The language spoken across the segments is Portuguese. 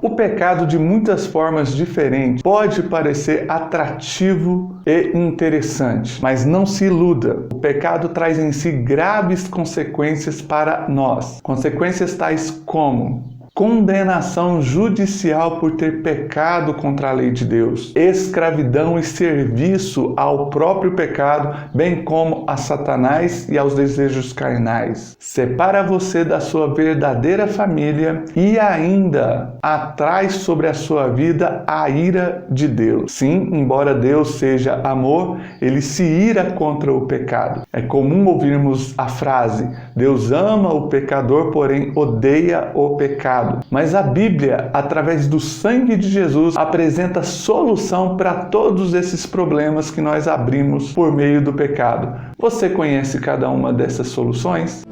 O pecado, de muitas formas diferentes, pode parecer atrativo e interessante, mas não se iluda. O pecado traz em si graves consequências para nós. Consequências tais como condenação judicial por ter pecado contra a lei de Deus, escravidão e serviço ao próprio pecado, bem como a Satanás e aos desejos carnais. Separa você da sua verdadeira família e ainda atrai sobre a sua vida a ira de Deus. Sim, embora Deus seja amor, ele se ira contra o pecado. É comum ouvirmos a frase: Deus ama o pecador, porém odeia o pecado. Mas a Bíblia, através do sangue de Jesus, apresenta solução para todos esses problemas que nós abrimos por meio do pecado. Você conhece cada uma dessas soluções?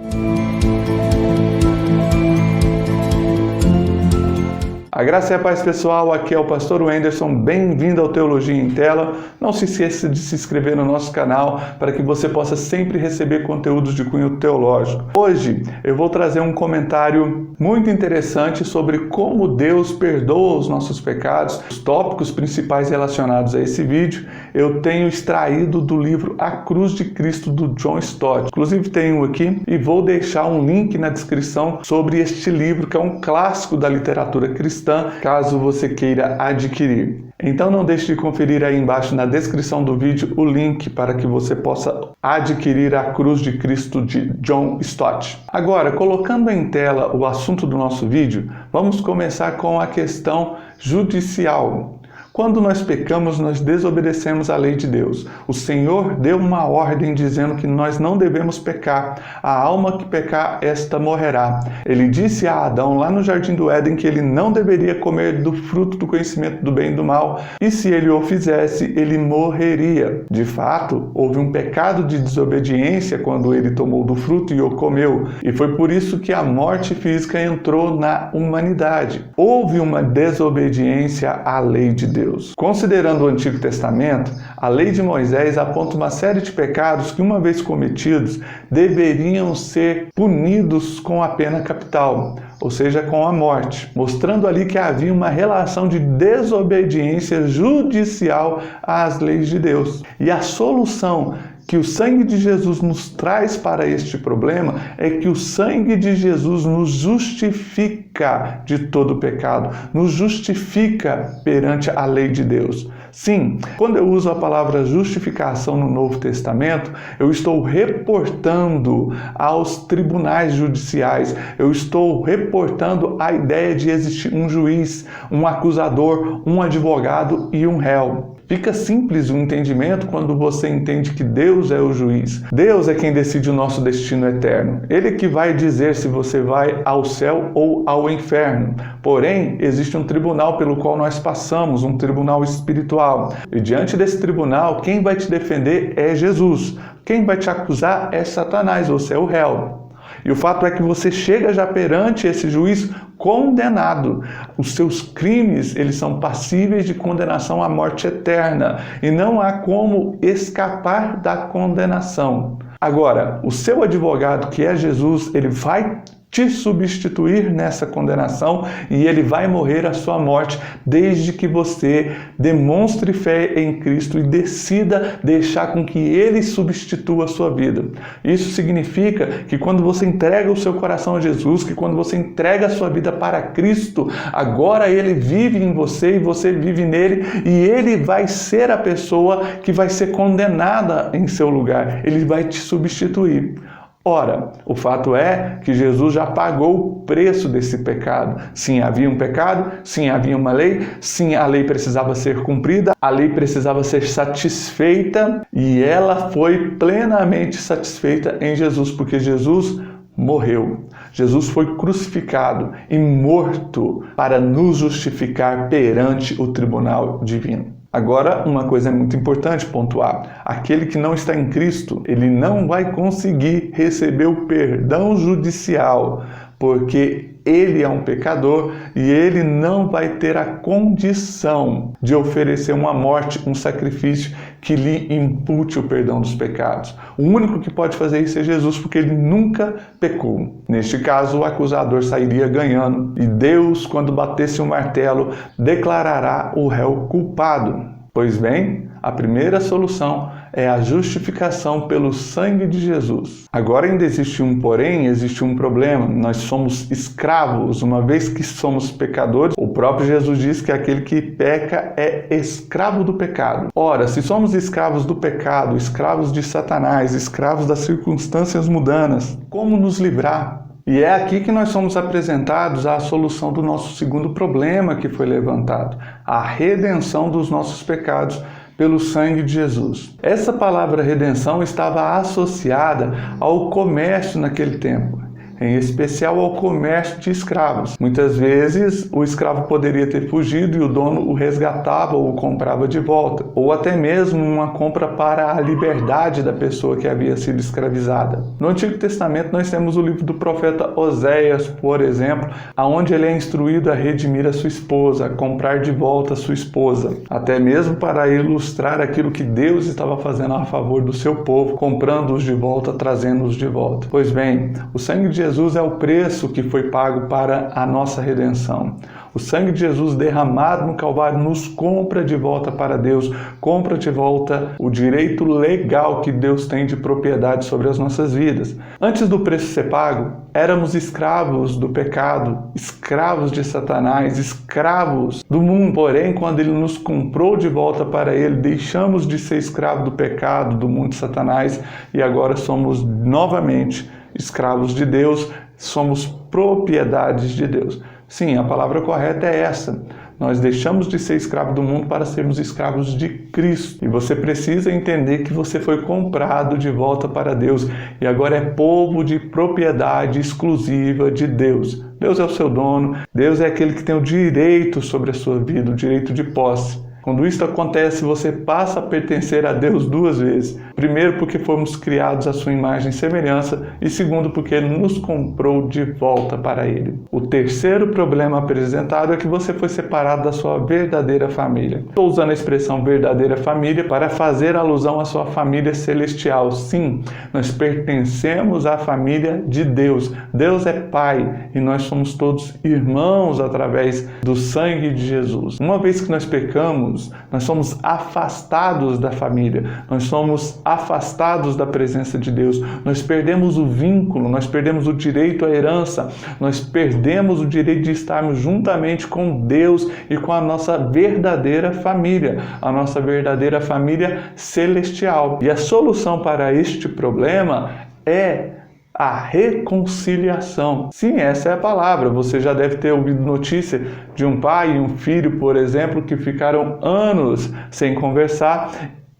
A graça e a paz, pessoal, aqui é o pastor Wenderson, bem-vindo ao Teologia em Tela. Não se esqueça de se inscrever no nosso canal para que você possa sempre receber conteúdos de cunho teológico. Hoje eu vou trazer um comentário muito interessante sobre como Deus perdoa os nossos pecados. Os tópicos principais relacionados a esse vídeo eu tenho extraído do livro A Cruz de Cristo, do John Stott. Inclusive tenho aqui e vou deixar um link na descrição sobre este livro, que é um clássico da literatura cristã, caso você queira adquirir. Então não deixe de conferir aí embaixo na descrição do vídeo o link para que você possa adquirir A Cruz de Cristo de John Stott. Agora, colocando em tela o assunto do nosso vídeo, vamos começar com a questão judicial. Quando nós pecamos, nós desobedecemos à lei de Deus. O Senhor deu uma ordem dizendo que nós não devemos pecar. A alma que pecar, esta morrerá. Ele disse a Adão lá no Jardim do Éden que ele não deveria comer do fruto do conhecimento do bem e do mal, e se ele o fizesse, ele morreria. De fato, houve um pecado de desobediência quando ele tomou do fruto e o comeu, e foi por isso que a morte física entrou na humanidade. Houve uma desobediência à lei de Deus. Considerando o Antigo Testamento, a lei de Moisés aponta uma série de pecados que, uma vez cometidos, deveriam ser punidos com a pena capital, ou seja, com a morte, mostrando ali que havia uma relação de desobediência judicial às leis de Deus. E a solução que o sangue de Jesus nos traz para este problema é que o sangue de Jesus nos justifica de todo pecado, nos justifica perante a lei de Deus. Sim, quando eu uso a palavra justificação no Novo Testamento, eu estou reportando aos tribunais judiciais, eu estou reportando a ideia de existir um juiz, um acusador, um advogado e um réu. Fica simples o entendimento quando você entende que Deus é o juiz. Deus é quem decide o nosso destino eterno. Ele que vai dizer se você vai ao céu ou ao inferno. Porém, existe um tribunal pelo qual nós passamos, um tribunal espiritual. E diante desse tribunal, quem vai te defender é Jesus. Quem vai te acusar é Satanás, você é o réu. E o fato é que você chega já perante esse juiz condenado. Os seus crimes, eles são passíveis de condenação à morte eterna. E não há como escapar da condenação. Agora, o seu advogado, que é Jesus, ele vai te substituir nessa condenação e ele vai morrer a sua morte desde que você demonstre fé em Cristo e decida deixar com que ele substitua a sua vida. Isso significa que quando você entrega o seu coração a Jesus, que quando você entrega a sua vida para Cristo, agora ele vive em você e você vive nele, e ele vai ser a pessoa que vai ser condenada em seu lugar. Ele vai te substituir. Ora, o fato é que Jesus já pagou o preço desse pecado. Sim, havia um pecado, sim, havia uma lei, sim, a lei precisava ser cumprida, a lei precisava ser satisfeita, e ela foi plenamente satisfeita em Jesus, porque Jesus morreu. Jesus foi crucificado e morto para nos justificar perante o tribunal divino. Agora, uma coisa é muito importante pontuar. Aquele que não está em Cristo, ele não vai conseguir receber o perdão judicial, porque ele é um pecador e ele não vai ter a condição de oferecer uma morte, um sacrifício que lhe impute o perdão dos pecados. O único que pode fazer isso é Jesus, porque ele nunca pecou. Neste caso, o acusador sairia ganhando e Deus, quando batesse o martelo, declarará o réu culpado. Pois bem, a primeira solução é a justificação pelo sangue de Jesus. Agora ainda existe um porém, existe um problema. Nós somos escravos, uma vez que somos pecadores. O próprio Jesus diz que aquele que peca é escravo do pecado. Ora, se somos escravos do pecado, escravos de Satanás, escravos das circunstâncias mundanas, como nos livrar? E é aqui que nós somos apresentados à solução do nosso segundo problema que foi levantado, a redenção dos nossos pecados pelo sangue de Jesus. Essa palavra redenção estava associada ao comércio naquele tempo, em especial ao comércio de escravos. Muitas vezes o escravo poderia ter fugido e o dono o resgatava ou o comprava de volta, ou até mesmo uma compra para a liberdade da pessoa que havia sido escravizada. No Antigo Testamento nós temos o livro do profeta Oséias, por exemplo, onde ele é instruído a redimir a sua esposa, a comprar de volta a sua esposa, até mesmo para ilustrar aquilo que Deus estava fazendo a favor do seu povo, comprando-os de volta, trazendo-os de volta. Pois bem, o sangue de Jesus é o preço que foi pago para a nossa redenção. O sangue de Jesus derramado no Calvário nos compra de volta para Deus, compra de volta o direito legal que Deus tem de propriedade sobre as nossas vidas. Antes do preço ser pago, éramos escravos do pecado, escravos de Satanás, escravos do mundo. Porém, quando Ele nos comprou de volta para Ele, deixamos de ser escravos do pecado, do mundo de Satanás e agora somos novamente escravos de Deus, somos propriedades de Deus. Sim, a palavra correta é essa. Nós deixamos de ser escravo do mundo para sermos escravos de Cristo. E você precisa entender que você foi comprado de volta para Deus e agora é povo de propriedade exclusiva de Deus. Deus é o seu dono, Deus é aquele que tem o direito sobre a sua vida, o direito de posse. Quando isso acontece, você passa a pertencer a Deus duas vezes. Primeiro, porque fomos criados à sua imagem e semelhança, e segundo, porque Ele nos comprou de volta para Ele. O terceiro problema apresentado é que você foi separado da sua verdadeira família. Estou usando a expressão verdadeira família para fazer alusão à sua família celestial. Sim, nós pertencemos à família de Deus. Deus é Pai e nós somos todos irmãos através do sangue de Jesus. Uma vez que nós pecamos, nós somos afastados da família, nós somos afastados da presença de Deus, nós perdemos o vínculo, nós perdemos o direito à herança, nós perdemos o direito de estarmos juntamente com Deus e com a nossa verdadeira família, a nossa verdadeira família celestial. E a solução para este problema é a reconciliação. Sim, essa é a palavra. Você já deve ter ouvido notícia de um pai e um filho, por exemplo, que ficaram anos sem conversar.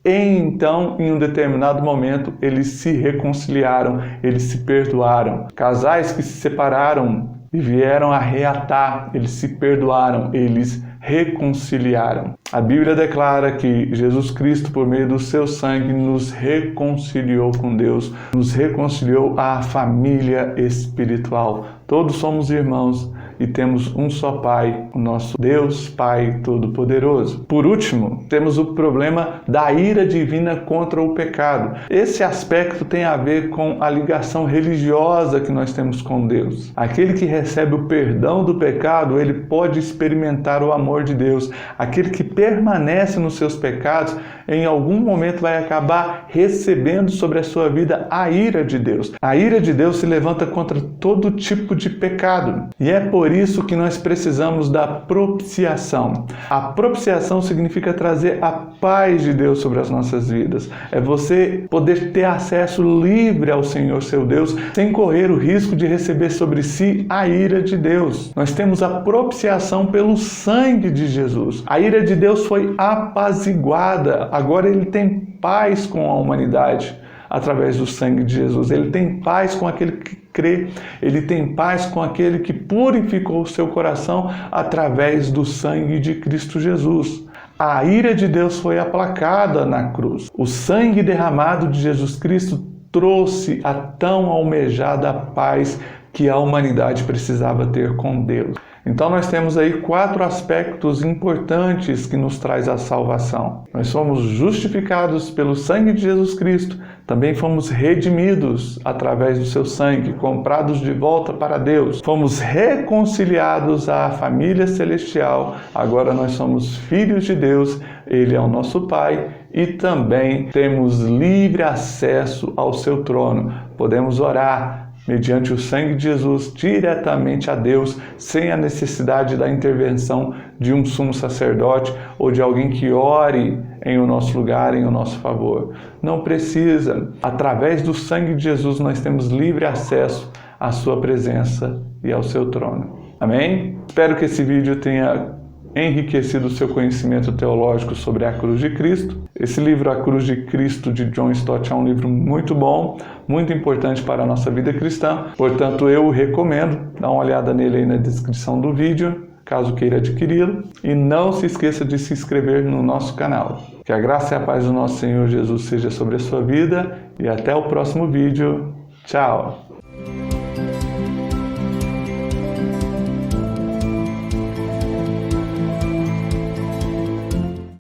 E então, em um determinado momento, eles se reconciliaram, eles se perdoaram. Casais que se separaram e vieram a reatar, eles se perdoaram, eles reconciliaram. A Bíblia declara que Jesus Cristo, por meio do seu sangue, nos reconciliou com Deus, nos reconciliou à família espiritual. Todos somos irmãos e temos um só Pai, o nosso Deus Pai Todo-Poderoso. Por último, temos o problema da ira divina contra o pecado. Esse aspecto tem a ver com a ligação religiosa que nós temos com Deus. Aquele que recebe o perdão do pecado, ele pode experimentar o amor de Deus. Aquele que permanece nos seus pecados, em algum momento vai acabar recebendo sobre a sua vida a ira de Deus. A ira de Deus se levanta contra todo tipo de pecado. E é por isso que nós precisamos da propiciação. A propiciação significa trazer a paz de Deus sobre as nossas vidas. É você poder ter acesso livre ao Senhor seu Deus, sem correr o risco de receber sobre si a ira de Deus. Nós temos a propiciação pelo sangue de Jesus. A ira de Deus foi apaziguada. Agora ele tem paz com a humanidade através do sangue de Jesus. Ele tem paz com aquele que crê, ele tem paz com aquele que purificou o seu coração através do sangue de Cristo Jesus. A ira de Deus foi aplacada na cruz. O sangue derramado de Jesus Cristo trouxe a tão almejada paz que a humanidade precisava ter com Deus. Então nós temos aí 4 aspectos importantes que nos traz a salvação. Nós somos justificados pelo sangue de Jesus Cristo, também fomos redimidos através do seu sangue, comprados de volta para Deus. Fomos reconciliados à família celestial, agora nós somos filhos de Deus, Ele é o nosso Pai e também temos livre acesso ao seu trono. Podemos orar mediante o sangue de Jesus, diretamente a Deus, sem a necessidade da intervenção de um sumo sacerdote ou de alguém que ore em o nosso lugar, em o nosso favor. Não precisa. Através do sangue de Jesus, nós temos livre acesso à sua presença e ao seu trono. Amém? Espero que esse vídeo tenha enriquecido o seu conhecimento teológico sobre a cruz de Cristo. Esse livro, A Cruz de Cristo, de John Stott, é um livro muito bom, muito importante para a nossa vida cristã. Portanto, eu o recomendo. Dá uma olhada nele aí na descrição do vídeo, caso queira adquiri-lo. E não se esqueça de se inscrever no nosso canal. Que a graça e a paz do nosso Senhor Jesus seja sobre a sua vida. E até o próximo vídeo. Tchau!